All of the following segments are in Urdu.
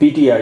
PTI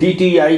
PTI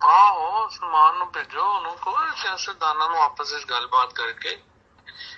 ਆਹੋ, ਸਮਾਨ ਨੂੰ ਭੇਜੋ, ਉਹਨੂੰ ਕਹੋ ਸਿਆਸਤਦਾਨਾਂ ਨੂੰ ਆਪਸ ਵਿੱਚ ਗੱਲਬਾਤ ਕਰਕੇ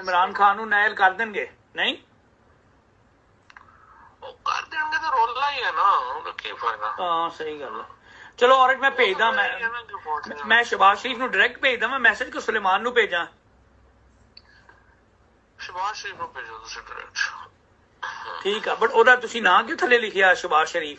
ਇਮਰਾਨ ਖਾਨ ਨੂੰ ਨਾਇਲ ਕਰ ਦੇਣਗੇ। ਨਹੀਂ ਉਹ ਕਰ ਦੇਣਗੇ ਤਾਂ ਰੋਲਾ ਹੀ ਹੈ ਨਾ, ਉਹਦਾ ਕੀ ਫਾਇਦਾ। ਹਾਂ ਸਹੀ ਗੱਲ ਹੈ। ਚਲੋ ਔਰ ਮੈਂ ਭੇਜਦਾ, ਮੈਂ ਸ਼ਹਬਾਜ਼ ਸ਼ਰੀਫ ਨੂੰ ਡਾਇਰੈਕਟ ਭੇਜਦਾ ਮੈਂ ਮੈਸੇਜ ਕਿ ਸੁਲੇਮਾਨ ਨੂੰ ਭੇਜਾਂ। ਸ਼ਹਬਾਜ਼ ਸ਼ਰੀਫ ਨੂੰ ਭੇਜੋ ਤੁਸੀਂ ਡਾਇਰੈਕਟ। ਠੀਕ ਆ, ਬਟ ਉਹਦਾ ਤੁਸੀਂ ਨਾਂ ਕਿਉਂ ਥੱਲੇ ਲਿਖਿਆ ਸ਼ਹਬਾਜ਼ ਸ਼ਰੀਫ?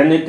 NAT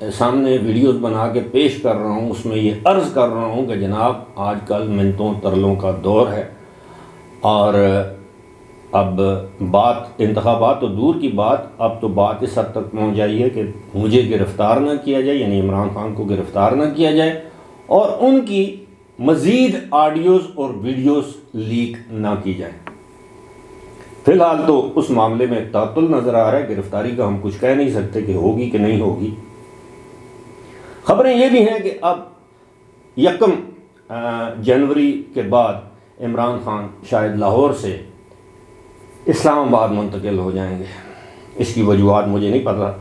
سامنے ویڈیوز بنا کے پیش کر رہا ہوں اس میں یہ عرض کر رہا ہوں کہ جناب آج کل منتوں ترلوں کا دور ہے، اور اب بات انتخابات تو دور کی بات، اب تو بات اس حد تک پہنچ جائی ہے کہ مجھے گرفتار نہ کیا جائے، یعنی عمران خان کو گرفتار نہ کیا جائے، اور ان کی مزید آڈیوز اور ویڈیوز لیک نہ کی جائیں۔ فی الحال تو اس معاملے میں تعطل نظر آ رہا ہے، گرفتاری کا ہم کچھ کہہ نہیں سکتے کہ ہوگی کہ نہیں ہوگی۔ خبریں یہ بھی ہیں کہ اب 1 جنوری کے بعد عمران خان شاید لاہور سے اسلام آباد منتقل ہو جائیں گے۔ اس کی وجوہات مجھے نہیں پتہ،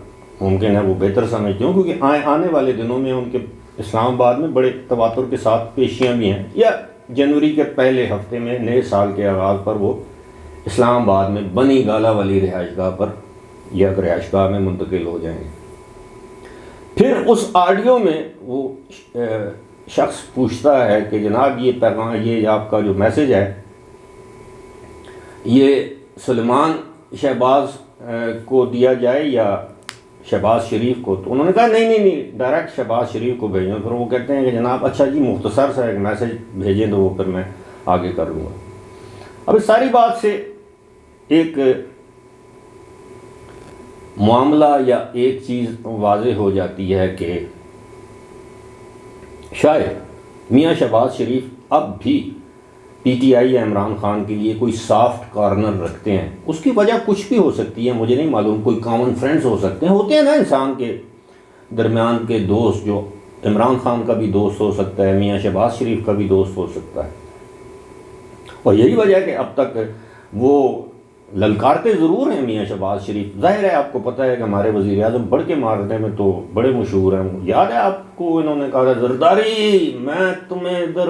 ممکن ہے وہ بہتر سمجھتے ہوں، کیونکہ آنے والے دنوں میں ان کے اسلام آباد میں بڑے تواتر کے ساتھ پیشیاں بھی ہیں، یا جنوری کے پہلے ہفتے میں نئے سال کے آغاز پر وہ اسلام آباد میں بنی گالہ والی رہائش گاہ پر یا رہائش گاہ میں منتقل ہو جائیں گے۔ پھر اس آڈیو میں وہ شخص پوچھتا ہے کہ جناب یہ پیغام، یہ آپ کا جو میسج ہے یہ سلیمان شہباز کو دیا جائے یا شہباز شریف کو؟ تو انہوں نے کہا نہیں ڈائریکٹ شہباز شریف کو بھیجیں۔ پھر وہ کہتے ہیں کہ جناب اچھا جی مختصر سا ایک میسج بھیجیں تو وہ پھر میں آگے کر لوں گا۔ اب اس ساری بات سے ایک معاملہ یا ایک چیز واضح ہو جاتی ہے کہ شاید میاں شہباز شریف اب بھی پی ٹی آئی یا عمران خان کے لیے کوئی سافٹ کارنر رکھتے ہیں۔ اس کی وجہ کچھ بھی ہو سکتی ہے، مجھے نہیں معلوم، کوئی کامن فرینڈز ہو سکتے ہیں، ہوتے ہیں نا انسان کے درمیان کے دوست، جو عمران خان کا بھی دوست ہو سکتا ہے، میاں شہباز شریف کا بھی دوست ہو سکتا ہے، اور یہی وجہ ہے کہ اب تک وہ للکارتے ضرور ہیں میاں شہباز شریف۔ ظاہر ہے آپ کو پتہ ہے کہ ہمارے وزیر اعظم بڑھ کے مارنے میں تو بڑے مشہور ہیں۔ یاد ہے آپ کو انہوں نے کہا تھا زرداری میں تمہیں ادھر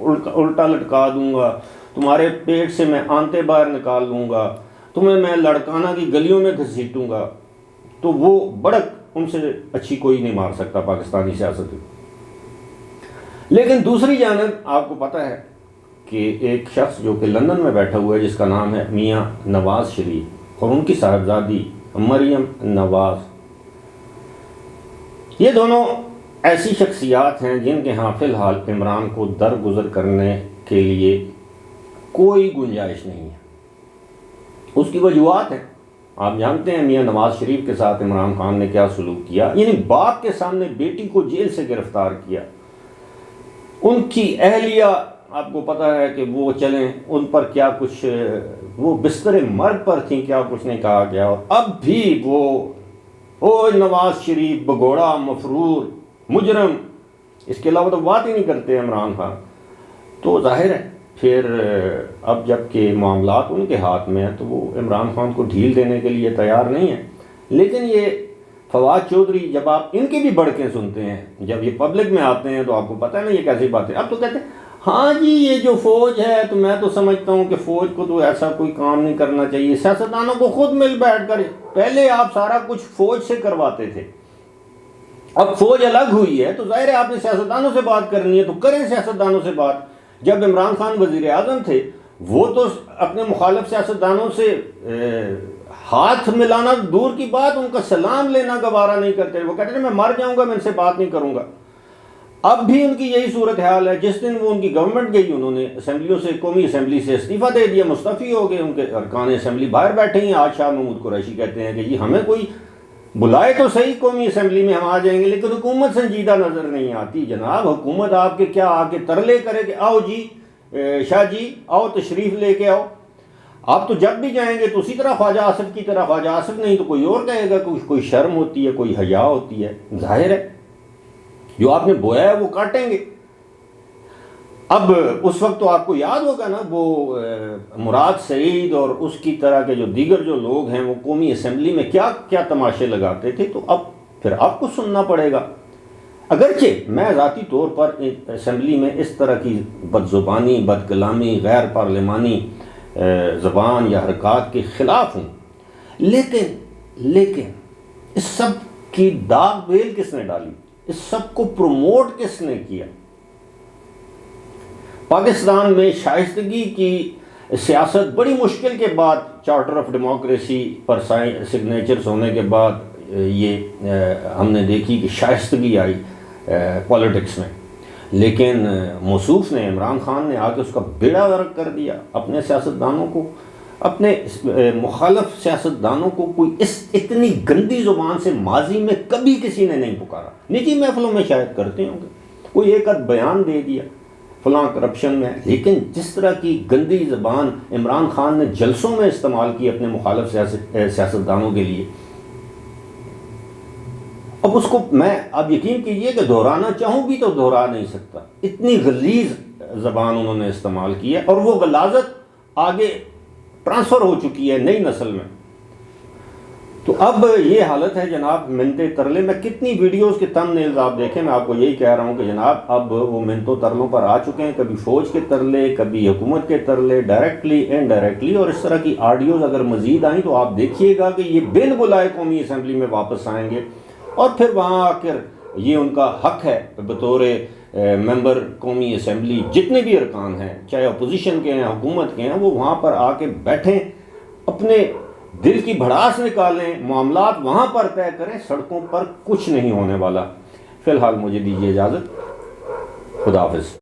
الٹا لٹکا دوں گا، تمہارے پیٹ سے میں آنتے باہر نکال دوں گا، تمہیں میں لڑکانہ کی گلیوں میں گھسیٹوں گا۔ تو وہ بڑک ان سے اچھی کوئی نہیں مار سکتا پاکستانی سیاست میں۔ لیکن دوسری جانب آپ کو پتہ ہے کہ ایک شخص جو کہ لندن میں بیٹھا ہوا ہے جس کا نام ہے میاں نواز شریف، اور ان کی صاحبزادی مریم نواز، یہ دونوں ایسی شخصیات ہیں جن کے ہاں فی الحال عمران کو درگزر کرنے کے لیے کوئی گنجائش نہیں ہے۔ اس کی وجوہات ہیں، آپ جانتے ہیں میاں نواز شریف کے ساتھ عمران خان نے کیا سلوک کیا، یعنی باپ کے سامنے بیٹی کو جیل سے گرفتار کیا۔ ان کی اہلیہ آپ کو پتہ ہے کہ وہ چلیں ان پر کیا کچھ، وہ بستر مرگ پر تھیں، کیا کچھ نہیں کہا گیا، اور اب بھی وہ نواز شریف بگوڑا، مفرور، مجرم، اس کے علاوہ تو بات ہی نہیں کرتے عمران خان۔ تو ظاہر ہے پھر اب جب کہ معاملات ان کے ہاتھ میں ہیں تو وہ عمران خان کو ڈھیل دینے کے لیے تیار نہیں ہیں۔ لیکن یہ فواد چودھری، جب آپ ان کی بھی بڑکیں سنتے ہیں، جب یہ پبلک میں آتے ہیں تو آپ کو پتہ ہے نا یہ کیسی بات ہے۔ اب تو کہتے ہیں ہاں جی یہ جو فوج ہے، تو میں تو سمجھتا ہوں کہ فوج کو تو ایسا کوئی کام نہیں کرنا چاہیے، سیاستدانوں کو خود مل بیٹھ کر، پہلے آپ سارا کچھ فوج سے کرواتے تھے، اب فوج الگ ہوئی ہے تو ظاہر ہے آپ نے سیاستدانوں سے بات کرنی ہے تو کریں سیاستدانوں سے بات۔ جب عمران خان وزیر اعظم تھے وہ تو اپنے مخالف سیاستدانوں سے ہاتھ ملانا دور کی بات، ان کا سلام لینا گوارا نہیں کرتے، وہ کہتے ہیں میں مر جاؤں گا میں ان سے بات نہیں کروں گا۔ اب بھی ان کی یہی صورتحال ہے۔ جس دن وہ ان کی گورنمنٹ گئی انہوں نے اسمبلیوں سے، قومی اسمبلی سے استعفیٰ دے دیا، مستعفی ہو گئے، ان کے ارکان اسمبلی باہر بیٹھے ہیں۔ آج شاہ محمود قریشی کہتے ہیں کہ جی ہمیں کوئی بلائے تو صحیح قومی اسمبلی میں ہم آ جائیں گے، لیکن حکومت سنجیدہ نظر نہیں آتی۔ جناب حکومت آپ کے کیا آ کے ترلے کرے کہ آؤ جی شاہ جی آؤ تشریف لے کے آؤ، آپ تو جب بھی جائیں گے تو اسی طرح خواجہ آصف کی طرح، خواجہ آصف نہیں تو کوئی اور کہے گا، کوئی شرم ہوتی ہے، کوئی حیا ہوتی ہے۔ ظاہر ہے جو آپ نے بویا ہے وہ کاٹیں گے۔ اب اس وقت تو آپ کو یاد ہوگا نا وہ مراد سعید اور اس کی طرح کے جو دیگر جو لوگ ہیں وہ قومی اسمبلی میں کیا کیا تماشے لگاتے تھے، تو اب پھر آپ کو سننا پڑے گا۔ اگرچہ میں ذاتی طور پر اسمبلی میں اس طرح کی بد زبانی، بد کلامی، غیر پارلیمانی زبان یا حرکات کے خلاف ہوں، لیکن اس سب کی داغ بیل کس نے ڈالی، اس سب کو پروموٹ کس نے کیا؟ پاکستان میں شائستگی کی سیاست بڑی مشکل کے بعد، charter of democracy per signatures ہونے کے بعد یہ ہم نے دیکھی کہ شائستگی آئی پولیٹکس میں، لیکن موصوف نے، عمران خان نے آ کے اس کا بیڑا غرق کر دیا. اپنے سیاستدانوں کو، اپنے مخالف سیاستدانوں کو کوئی اتنی گندی زبان سے ماضی میں کبھی کسی نے نہیں پکارا. نجی محفلوں میں شاید کرتے ہوں گے، کوئی ایک آدھ بیان دے دیا فلاں کرپشن میں، لیکن جس طرح کی گندی زبان عمران خان نے جلسوں میں استعمال کی اپنے مخالف سیاستدانوں کے لیے، اب اس کو میں، آپ یقین کیجئے کہ دہرانا چاہوں بھی تو دہرا نہیں سکتا. اتنی غلیظ زبان انہوں نے استعمال کی ہے، اور وہ غلاظت آگے ٹرانسفر ہو چکی ہے نئی نسل میں. تو اب یہ حالت ہے جناب، منتیں ترلے. میں کتنی ویڈیوز کے تھم نیلز آپ دیکھیں، میں آپ کو یہی کہہ رہا ہوں کہ جناب اب وہ منتوں ترلوں پر آ چکے ہیں. کبھی فوج کے ترلے، کبھی حکومت کے ترلے، ڈائریکٹلی انڈائریکٹلی، اور اس طرح کی آڈیوز اگر مزید آئیں تو آپ دیکھیے گا کہ یہ بن بلائے قومی اسمبلی میں واپس آئیں گے، اور پھر وہاں آ کر یہ ان کا حق ہے بطور ممبر قومی اسمبلی، جتنے بھی ارکان ہیں چاہے اپوزیشن کے ہیں حکومت کے ہیں، وہ وہاں پر آ کے بیٹھیں، اپنے دل کی بھڑاس نکالیں، معاملات وہاں پر طے کریں. سڑکوں پر کچھ نہیں ہونے والا. فی الحال مجھے دیجیے اجازت. خدا حافظ.